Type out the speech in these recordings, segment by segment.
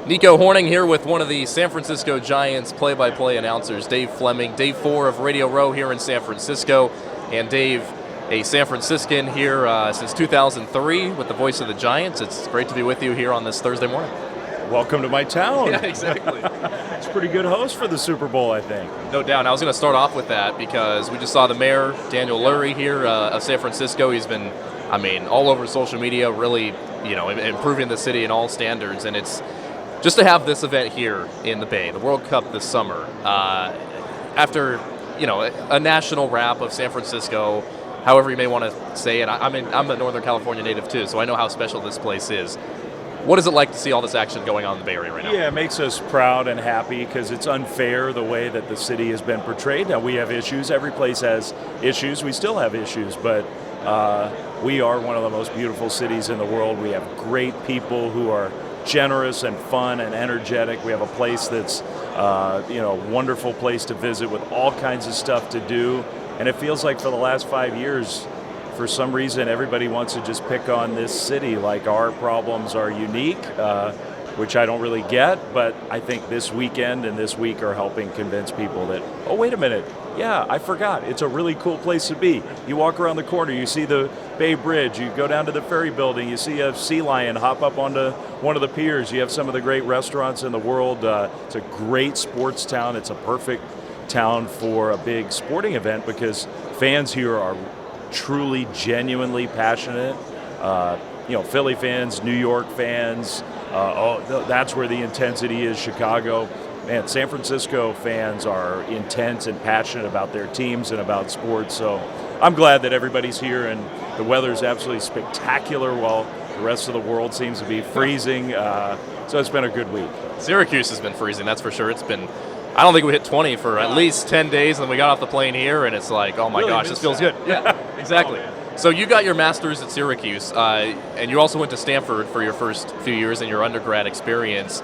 Nico Horning here with one of the San Francisco Giants play-by-play announcers, Dave Flemming. Day 4 of Radio Row here in San Francisco. And Dave, a San Franciscan here since 2003 with the voice of the Giants. It's great to be with you here on this Thursday morning. Welcome to my town. Yeah, exactly. It's a pretty good host for the Super Bowl, I think. No doubt. And I was going to start off with that because we just saw the mayor, Daniel Lurie, here of San Francisco. He's been, all over social media, really, improving the city in all standards. And it's just to have this event here in the Bay, the World Cup this summer, after, a national wrap of San Francisco, however you may want to say it. I'm a Northern California native too, so I know how special this place is. What is it like to see all this action going on in the Bay Area right now? Yeah, it makes us proud and happy because it's unfair the way that the city has been portrayed. Now, we have issues. Every place has issues. We still have issues, but we are one of the most beautiful cities in the world. We have great people who are generous and fun and energetic. We have a place that's, a wonderful place to visit with all kinds of stuff to do. And it feels like for the last 5 years, for some reason, everybody wants to just pick on this city like our problems are unique, which I don't really get. But I think this weekend and this week are helping convince people that, oh, wait a minute. Yeah, I forgot. It's a really cool place to be. You walk around the corner, you see the Bay Bridge, you go down to the ferry building, you see a sea lion hop up onto one of the piers. You have some of the great restaurants in the world. It's a great sports town. It's a perfect town for a big sporting event because fans here are truly, genuinely passionate. Philly fans, New York fans, that's where the intensity is. Chicago. Man, San Francisco fans are intense and passionate about their teams and about sports. So I'm glad that everybody's here and the weather's absolutely spectacular while the rest of the world seems to be freezing. So it's been a good week. Syracuse has been freezing, that's for sure. It's been, I don't think we hit 20 for at least 10 days, and then we got off the plane here, and it's like, oh my really gosh, this feels good. Yeah, exactly. So you got your master's at Syracuse, and you also went to Stanford for your first few years in your undergrad experience.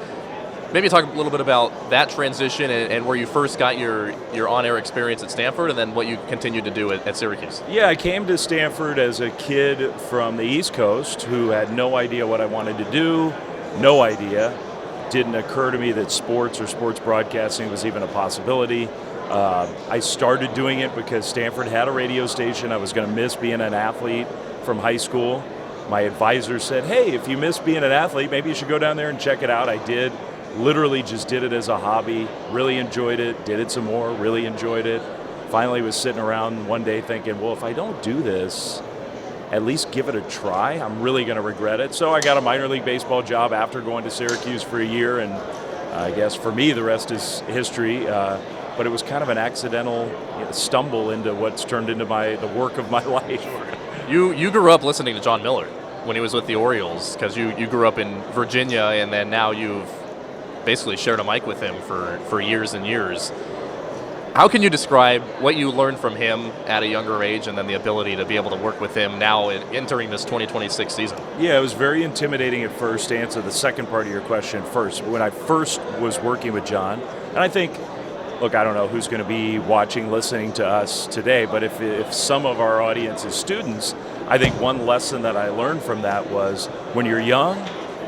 Maybe talk a little bit about that transition and where you first got your on-air experience at Stanford and then what you continued to do at Syracuse. Yeah, I came to Stanford as a kid from the East Coast who had no idea what I wanted to do, no idea. Didn't occur to me that sports or sports broadcasting was even a possibility. I started doing it because Stanford had a radio station. I was going to miss being an athlete from high school. My advisor said, hey, if you miss being an athlete, maybe you should go down there and check it out. I did. Literally just did it as a hobby, really enjoyed it, did it some more, really enjoyed it. Finally was sitting around one day thinking, well, if I don't do this, at least give it a try. I'm really going to regret it. So I got a minor league baseball job after going to Syracuse for a year, and I guess for me the rest is history. But it was kind of an accidental stumble into what's turned into the work of my life. You grew up listening to John Miller when he was with the Orioles because you grew up in Virginia, and then now you've basically shared a mic with him for years and years. How can you describe what you learned from him at a younger age and then the ability to be able to work with him now entering this 2026 season? Yeah, it was very intimidating at first. To answer the second part of your question first, when I first was working with John, and I think, look, I don't know who's going to be watching, listening to us today, but if some of our audience is students, I think one lesson that I learned from that was when you're young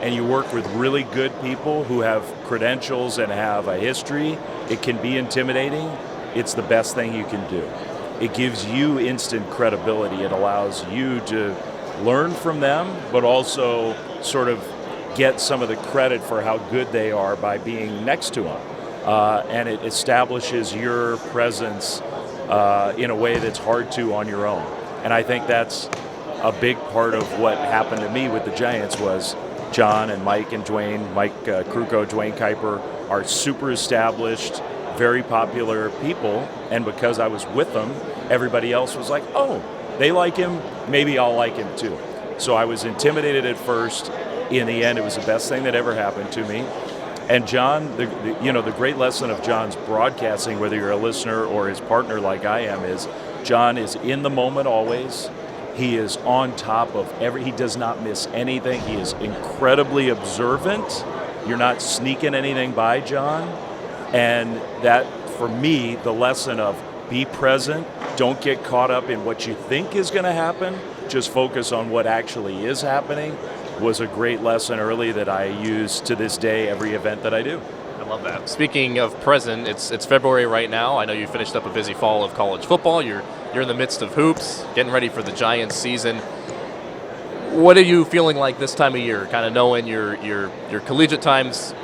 and you work with really good people who have credentials and have a history, it can be intimidating. It's the best thing you can do. It gives you instant credibility. It allows you to learn from them, but also sort of get some of the credit for how good they are by being next to them. And it establishes your presence in a way that's hard to on your own. And I think that's a big part of what happened to me with the Giants was John and Mike and Dwayne, Mike Krukow, Dwayne Kuiper are super established, very popular people, and because I was with them, everybody else was like, oh, they like him, maybe I'll like him too. So I was intimidated at first. In the end, it was the best thing that ever happened to me. And John, the great lesson of John's broadcasting, whether you're a listener or his partner like I am, is John is in the moment always. He is on top of he does not miss anything. He is incredibly observant. You're not sneaking anything by John. And that, for me, the lesson of be present, don't get caught up in what you think is going to happen, just focus on what actually is happening. was a great lesson early that I use to this day every event that I do. I love that. Speaking of present, it's February right now. I know you finished up a busy fall of college football. You're in the midst of hoops, getting ready for the Giants season. What are you feeling like this time of year? Kind of knowing your collegiate times,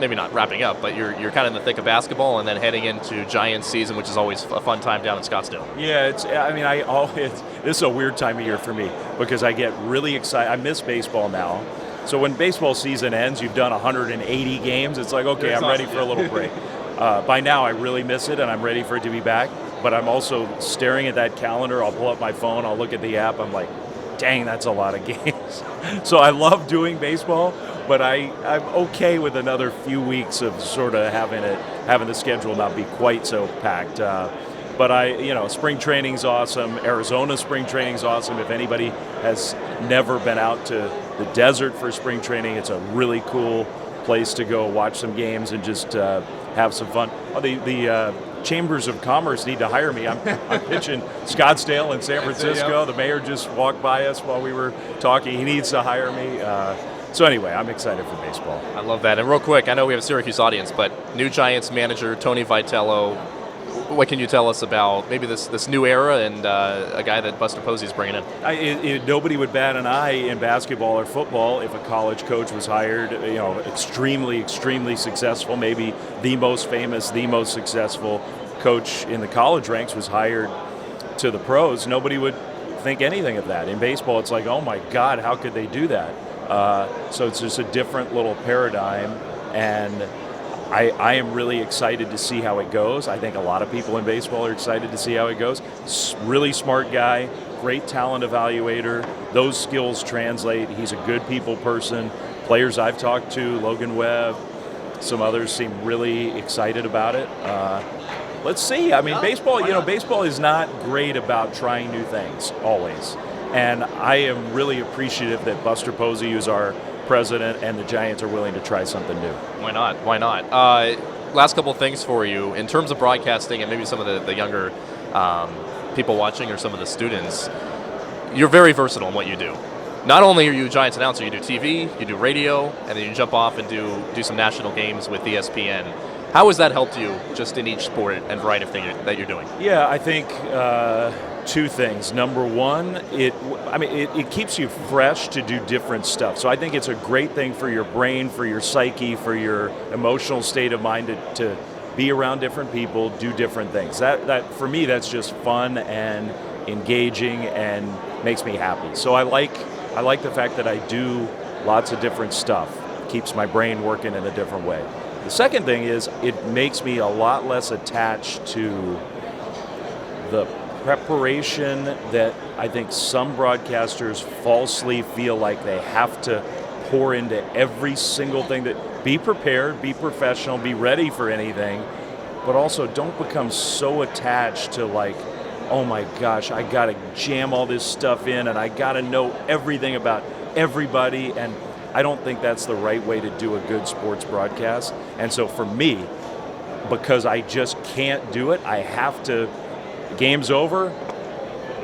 maybe not wrapping up, but you're kind of in the thick of basketball, and then heading into Giants season, which is always a fun time down in Scottsdale. Yeah, this is a weird time of year for me because I get really excited. I miss baseball now. So when baseball season ends, you've done 180 games. It's like, okay, I'm ready for a little break. By now, I really miss it, and I'm ready for it to be back. But I'm also staring at that calendar. I'll pull up my phone. I'll look at the app. I'm like, dang, that's a lot of games. So I love doing baseball, but I'm okay with another few weeks of sort of having the schedule not be quite so packed. But spring training's awesome. Arizona spring training's awesome. If anybody has never been out to the desert for spring training, it's a really cool place to go watch some games and just have some fun. The Chambers of Commerce need to hire me. I'm pitching Scottsdale and San Francisco. The mayor just walked by us while we were talking. He needs to hire me. So anyway, I'm excited for baseball. I love that. And real quick, I know we have a Syracuse audience, but new Giants manager Tony Vitello, what can you tell us about maybe this new era and a guy that Buster Posey's bringing in? Nobody would bat an eye in basketball or football if a college coach was hired, extremely, extremely successful, maybe the most famous, the most successful coach in the college ranks was hired to the pros. Nobody would think anything of that. In baseball, it's like, oh my God, how could they do that? So it's just a different little paradigm, and I am really excited to see how it goes. I think a lot of people in baseball are excited to see how it goes. Really smart guy, great talent evaluator. Those skills translate. He's a good people person. Players I've talked to, Logan Webb, some others seem really excited about it. Let's see. I mean, baseball is not great about trying new things, always. And I am really appreciative that Buster Posey, who's our president, and the Giants are willing to try something new. Why not? Why not? Last couple of things for you. In terms of broadcasting and maybe some of the younger people watching or some of the students, you're very versatile in what you do. Not only are you a Giants announcer, you do TV, you do radio, and then you jump off and do some national games with ESPN. How has that helped you just in each sport and variety of thing that you're doing? Yeah, I think two things. Number one, it keeps you fresh to do different stuff. So I think it's a great thing for your brain, for your psyche, for your emotional state of mind to be around different people, do different things. That for me, that's just fun and engaging and makes me happy. So I like the fact that I do lots of different stuff. Keeps my brain working in a different way. The second thing is it makes me a lot less attached to the preparation that I think some broadcasters falsely feel like they have to pour into every single thing. That be prepared, be professional, be ready for anything, but also don't become so attached to like, oh my gosh, I got to jam all this stuff in and I got to know everything about everybody. And I don't think that's the right way to do a good sports broadcast. And so for me, because I just can't do it, I have to, game's over,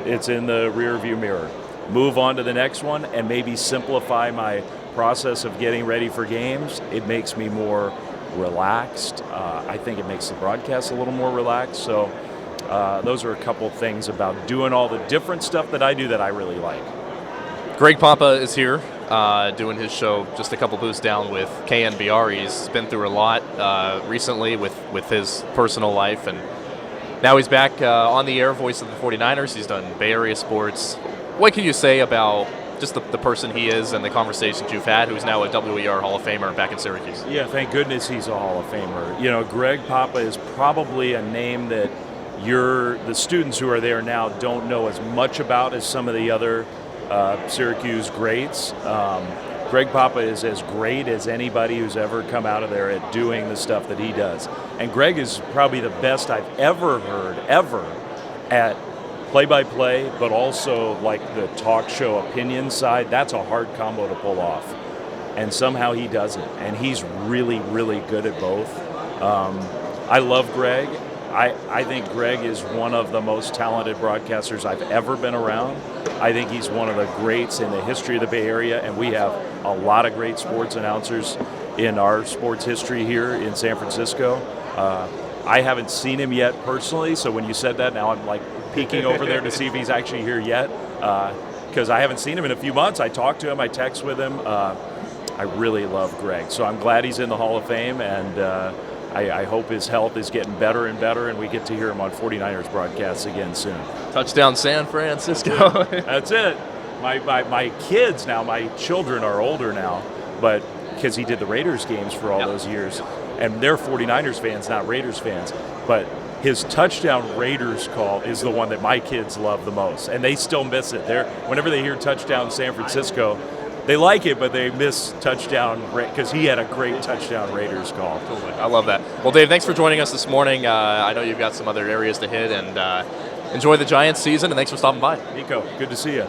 it's in the rear view mirror. Move on to the next one and maybe simplify my process of getting ready for games. It makes me more relaxed. I think it makes the broadcast a little more relaxed. So those are a couple things about doing all the different stuff that I do that I really like. Greg Papa is here doing his show just a couple booths down with KNBR. He's been through a lot recently with his personal life, and now he's back on the air, voice of the 49ers. He's done Bay Area sports. What can you say about just the person he is and the conversations you've had, who's now a WER Hall of Famer back in Syracuse? Yeah, thank goodness he's a Hall of Famer. You know, Greg Papa is probably a name that the students who are there now don't know as much about as some of the other Syracuse greats. Greg Papa is as great as anybody who's ever come out of there at doing the stuff that he does. And Greg is probably the best I've ever heard, at play-by-play, but also like the talk show opinion side. That's a hard combo to pull off. And somehow he does it. And he's really, really good at both. I love Greg. I think Greg is one of the most talented broadcasters I've ever been around. I think he's one of the greats in the history of the Bay Area, and we have a lot of great sports announcers in our sports history here in San Francisco. I haven't seen him yet personally, so when you said that, now I'm like peeking over there to see if he's actually here yet, because I haven't seen him in a few months. I talked to him, I text with him. I really love Greg, so I'm glad he's in the Hall of Fame, and I hope his health is getting better and better, and we get to hear him on 49ers broadcasts again soon. Touchdown San Francisco. That's it. My kids now, my children are older now, but because he did the Raiders games for all those years, and they're 49ers fans, not Raiders fans, but his touchdown Raiders call is the one that my kids love the most, and they still miss it. Whenever they hear touchdown San Francisco, they like it, but they miss touchdown because he had a great touchdown Raiders call. Totally. I love that. Well, Dave, thanks for joining us this morning. I know you've got some other areas to hit, and enjoy the Giants season, and thanks for stopping by. Nico, good to see you.